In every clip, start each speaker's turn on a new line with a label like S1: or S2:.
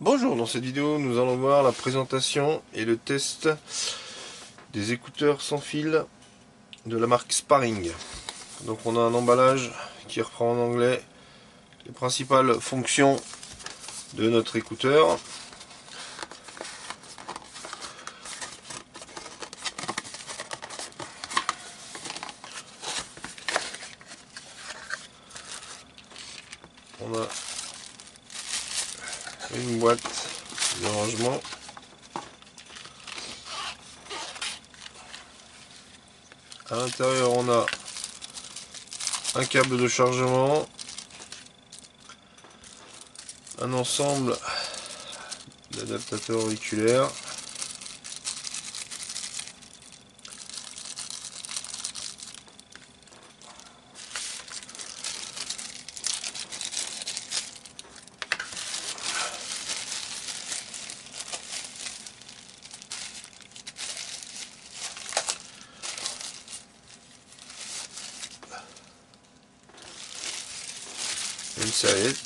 S1: Bonjour, dans cette vidéo nous allons voir la présentation et le test des écouteurs sans fil de la marque Sparring. Donc on a un emballage qui reprend en anglais les principales fonctions de notre écouteur. On a une boîte de rangement, à l'intérieur on a un câble de chargement, un ensemble d'adaptateurs auriculaires, une serviette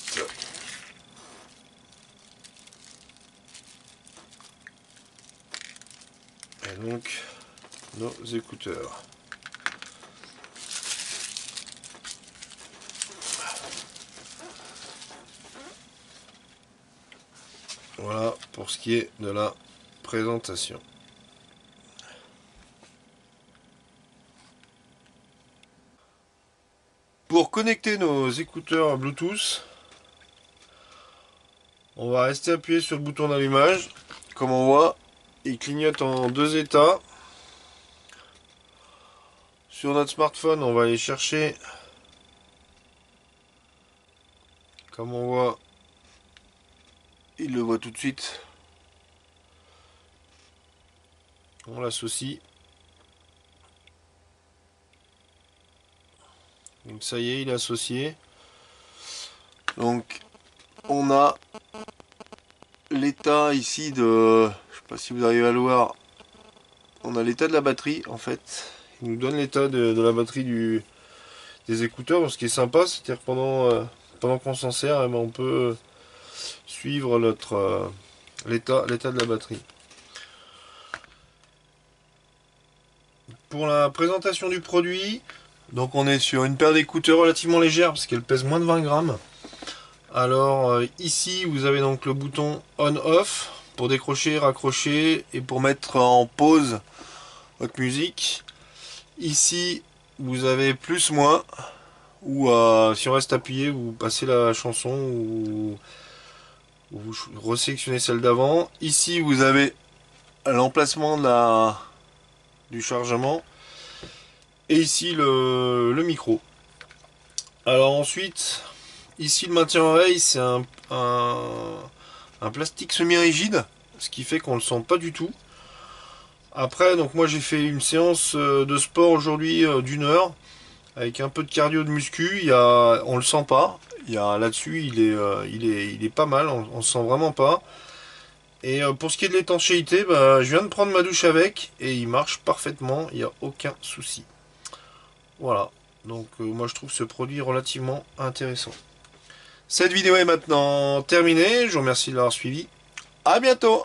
S1: et donc nos écouteurs. Voilà pour ce qui est de la présentation. Pour connecter nos écouteurs Bluetooth, on va rester appuyé sur le bouton d'allumage. Comme on voit, il clignote en deux états. Sur notre smartphone, on va aller chercher, comme on voit, il le voit tout de suite. On l'associe. Donc ça y est, il est associé. Donc on a l'état ici de, je sais pas si vous arrivez à le voir, on a l'état de la batterie en fait. Il nous donne l'état de la batterie des écouteurs. Ce qui est sympa, c'est-à-dire pendant qu'on s'en sert, eh ben, on peut suivre l'état de la batterie. Pour la présentation du produit, donc on est sur une paire d'écouteurs relativement légère parce qu'elle pèse moins de 20 grammes. Alors ici vous avez donc le bouton on-off pour décrocher, raccrocher et pour mettre en pause votre musique. Ici vous avez plus moins, ou si on reste appuyé vous passez la chanson ou vous resélectionnez celle d'avant. Ici vous avez l'emplacement du chargement et ici le micro. Alors ensuite, ici le maintien oreille, c'est un plastique semi-rigide, ce qui fait qu'on ne le sent pas du tout. Après, donc moi j'ai fait une séance de sport aujourd'hui d'1 heure avec un peu de cardio de muscu. On le sent pas. Là-dessus, il est pas mal. On le sent vraiment pas. Et pour ce qui est de l'étanchéité, bah, je viens de prendre ma douche avec et il marche parfaitement. Il n'y a aucun souci. Voilà. Donc moi je trouve ce produit relativement intéressant. Cette vidéo est maintenant terminée. Je vous remercie de l'avoir suivi. À bientôt!